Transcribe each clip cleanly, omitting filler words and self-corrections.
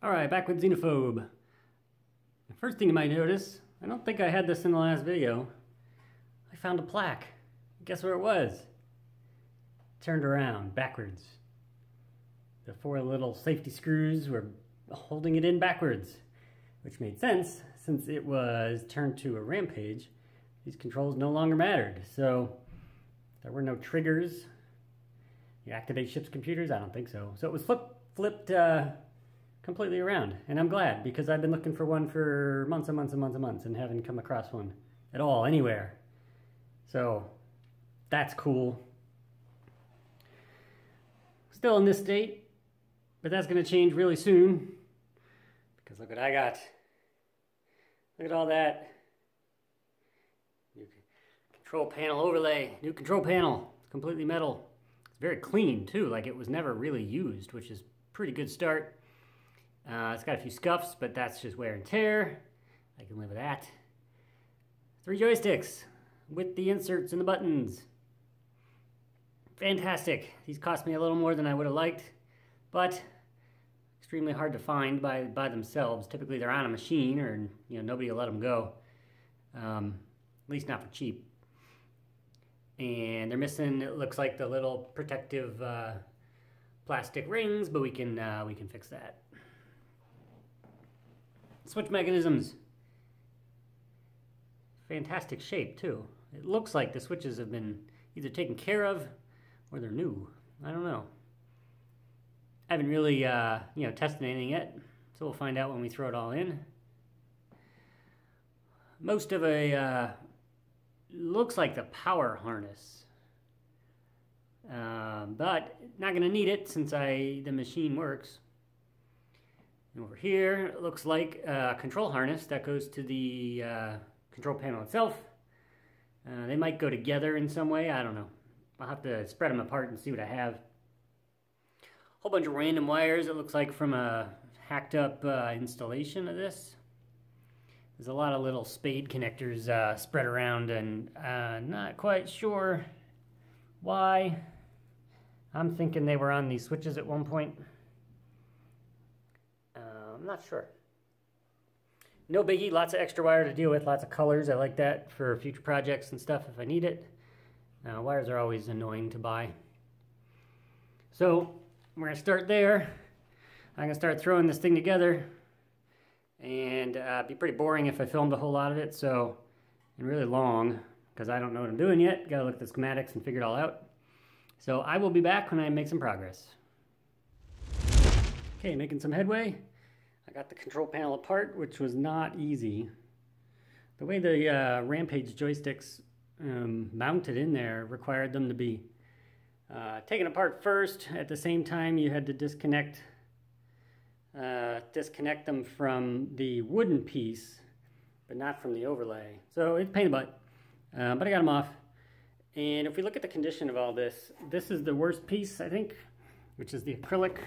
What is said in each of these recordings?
Alright, back with Xenophobe. The first thing you might notice, I don't think I had this in the last video, I found a plaque. Guess where it was? Turned around, backwards. The 4 little safety screws were holding it in backwards, which made sense since it was turned to a Rampage. These controls no longer mattered, so there were no triggers. You activate ship's computers? I don't think so. So it was flipped completely around, and I'm glad because I've been looking for one for months and months and months and months and haven't come across one at all anywhere. So that's cool. Still in this state, but that's going to change really soon because look what I got. Look at all that. New control panel overlay, new control panel. It's completely metal. It's very clean too, like it was never really used, which is pretty good start. It's got a few scuffs, but that's just wear and tear. I can live with that. 3 joysticks with the inserts and the buttons. Fantastic. These cost me a little more than I would have liked, but extremely hard to find by themselves. Typically they're on a machine or nobody will let them go. At least not for cheap. And they're missing, it looks like, the little protective plastic rings, but we can fix that. Switch mechanisms. Fantastic shape too. It looks like the switches have been either taken care of or they're new. I don't know. I haven't really tested anything yet, so we'll find out when we throw it all in. Most of a looks like the power harness, but not going to need it since the machine works. And over here, it looks like a control harness that goes to the control panel itself. They might go together in some way, I don't know. I'll have to spread them apart and see what I have. Whole bunch of random wires, it looks like, from a hacked up installation of this. There's a lot of little spade connectors spread around, and not quite sure why. I'm thinking they were on these switches at one point. I'm not sure. No biggie, lots of extra wire to deal with, lots of colors. I like that for future projects and stuff if I need it. Wires are always annoying to buy. So we're going to start there. I'm going to start throwing this thing together. And it'd be pretty boring if I filmed a whole lot of it, and really long, because I don't know what I'm doing yet. Got to look at the schematics and figure it all out. So I will be back when I make some progress. Okay, making some headway. I got the control panel apart, which was not easy. The way the Rampage joysticks mounted in there required them to be taken apart first. At the same time, you had to disconnect them from the wooden piece, but not from the overlay. So it's a pain in the butt, but I got them off. And if we look at the condition of all this, this is the worst piece, I think, which is the acrylic.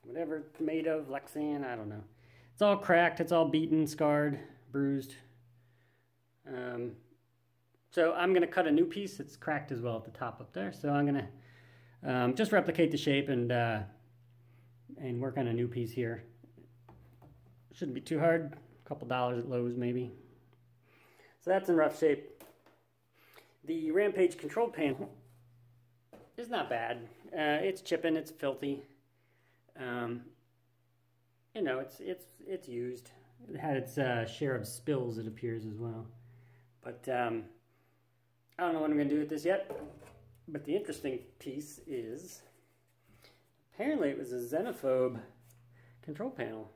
Whatever it's made of, Lexan, I don't know. It's all cracked, it's all beaten, scarred, bruised. So I'm going to cut a new piece. It's cracked as well at the top up there. So I'm going to just replicate the shape and work on a new piece here. Shouldn't be too hard. A couple dollars at Lowe's maybe. So that's in rough shape. The Rampage control panel is not bad. It's chipping, it's filthy. It's used. It had its share of spills, it appears, as well. But I don't know what I'm going to do with this yet. But the interesting piece is, apparently it was a Xenophobe control panel.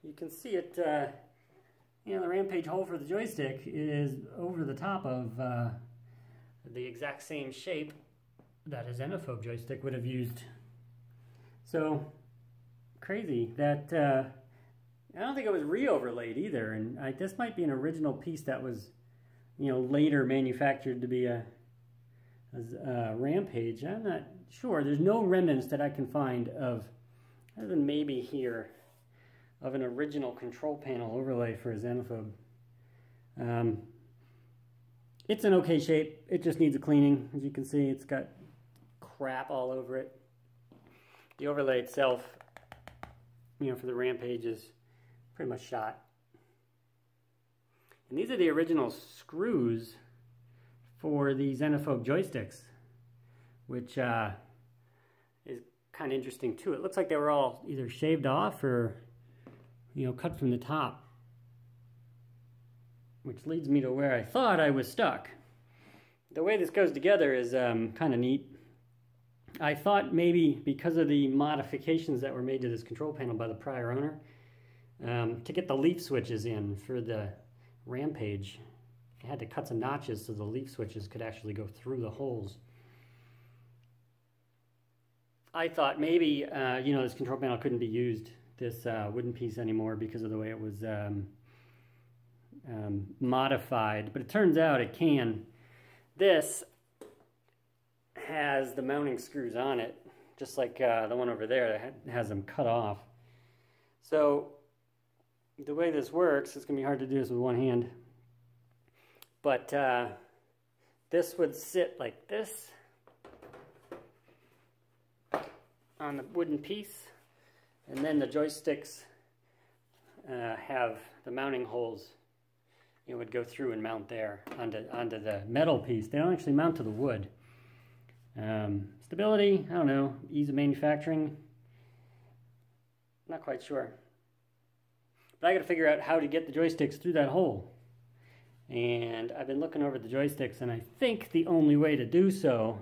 You can see it, the Rampage hole for the joystick is over the top of the exact same shape that a Xenophobe joystick would have used. So, crazy that, I don't think it was re-overlaid either, and this might be an original piece that was, later manufactured to be a Rampage. I'm not sure. There's no remnants that I can find of, other than maybe here, of an original control panel overlay for a Xenophobe. It's in okay shape. It just needs a cleaning. As you can see, it's got crap all over it. The overlay itself you know, for the Rampage is pretty much shot. And these are the original screws for the Xenophobe joysticks, which is kind of interesting too. It looks like they were all either shaved off or, you know, cut from the top, which leads me to where I thought I was stuck. The way this goes together is kind of neat. I thought maybe because of the modifications that were made to this control panel by the prior owner, to get the leaf switches in for the Rampage, I had to cut some notches so the leaf switches could actually go through the holes. I thought maybe, you know, this control panel couldn't be used, this wooden piece anymore, because of the way it was modified, but it turns out it can. This has the mounting screws on it, just like the one over there that has them cut off. So the way this works, it's going to be hard to do this with one hand, but this would sit like this on the wooden piece, and then the joysticks have the mounting holes. It would go through and mount there onto the metal piece. They don't actually mount to the wood. Stability, I don't know. Ease of manufacturing, not quite sure. But I got to figure out how to get the joysticks through that hole. And I've been looking over the joysticks, and I think the only way to do so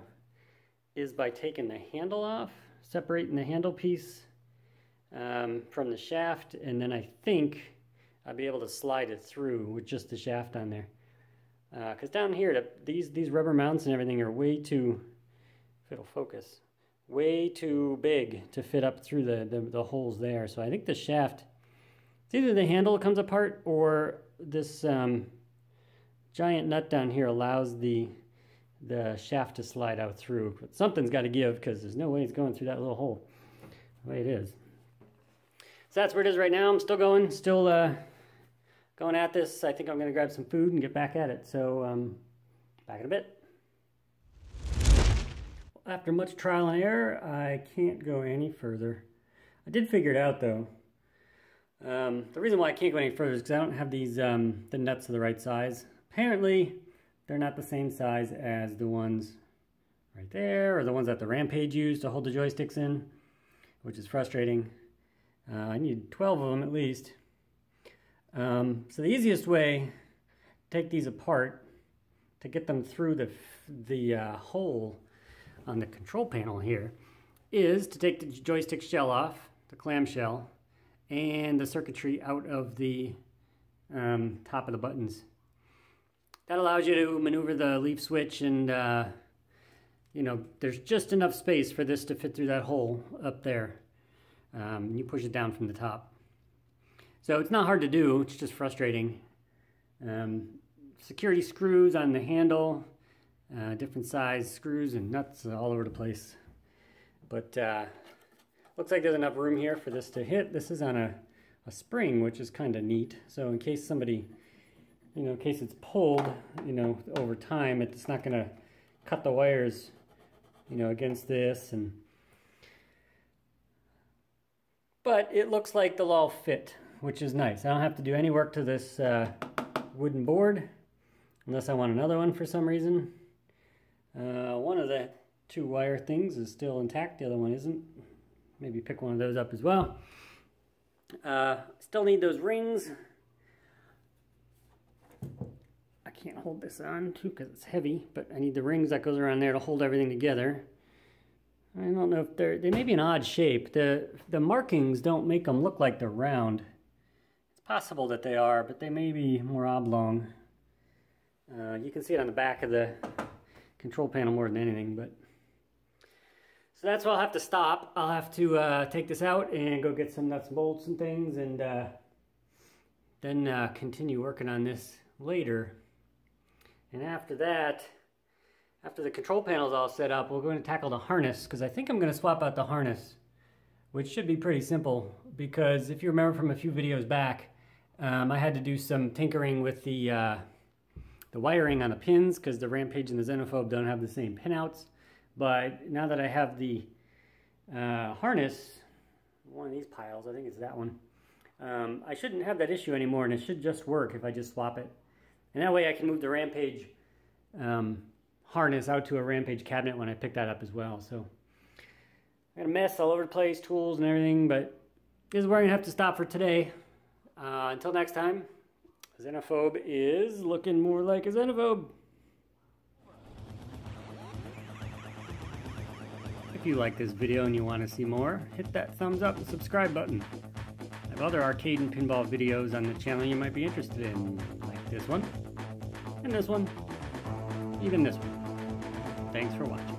is by taking the handle off, separating the handle piece from the shaft, and then I think I'll be able to slide it through with just the shaft on there. Because down here, these rubber mounts and everything are way too, if it'll focus, way too big to fit up through the holes there. So I think the shaft, it's either the handle comes apart or this giant nut down here allows the shaft to slide out through. But something's got to give, because there's no way it's going through that little hole the way it is. So that's where it is right now. I'm still going, going at this. I think I'm going to grab some food and get back at it. So back in a bit. After much trial and error, I can't go any further. I did figure it out though. The reason why I can't go any further is because I don't have these the nuts are the right size. Apparently, they're not the same size as the ones right there, or the ones that the Rampage used to hold the joysticks in, which is frustrating. I need 12 of them at least. So the easiest way to take these apart to get them through the hole on the control panel here is to take the joystick shell off, the clamshell, and the circuitry out of the top of the buttons. That allows you to maneuver the leaf switch, and you know, there's just enough space for this to fit through that hole up there. You push it down from the top. So it's not hard to do, it's just frustrating. Security screws on the handle, different size screws and nuts all over the place. But looks like there's enough room here for this to hit. This is on a spring, which is kind of neat. So in case somebody, you know, in case it's pulled, you know, over time, it's not going to cut the wires, you know, against this. But it looks like they'll all fit, which is nice. I don't have to do any work to this wooden board, unless I want another one for some reason. One of the two wire things is still intact, the other one isn't. Maybe pick one of those up as well. Still need those rings. I can't hold this on too because it's heavy, but I need the rings that goes around there to hold everything together. I don't know if they may be an odd shape. The markings don't make them look like they're round. It's possible that they are, but they may be more oblong. You can see it on the back of the control panel more than anything, but so that's where I'll have to stop. I'll have to take this out and go get some nuts and bolts and things, and then continue working on this later. And after that, after the control panel is all set up, we're going to tackle the harness, because I think I'm going to swap out the harness, which should be pretty simple, because if you remember from a few videos back, I had to do some tinkering with the wiring on the pins, because the Rampage and the Xenophobe don't have the same pinouts. But now that I have the harness one of these piles. I think it's that one. I shouldn't have that issue anymore, and it should just work if I just swap it. And that way I can move the Rampage harness out to a Rampage cabinet when I pick that up as well. So I got a mess all over the place, tools and everything, but this is where I'm going to have to stop for today. Until next time, Xenophobe is looking more like a Xenophobe. If you like this video and you want to see more, hit that thumbs up and subscribe button. I have other arcade and pinball videos on the channel you might be interested in, like this one, and this one, even this one. Thanks for watching.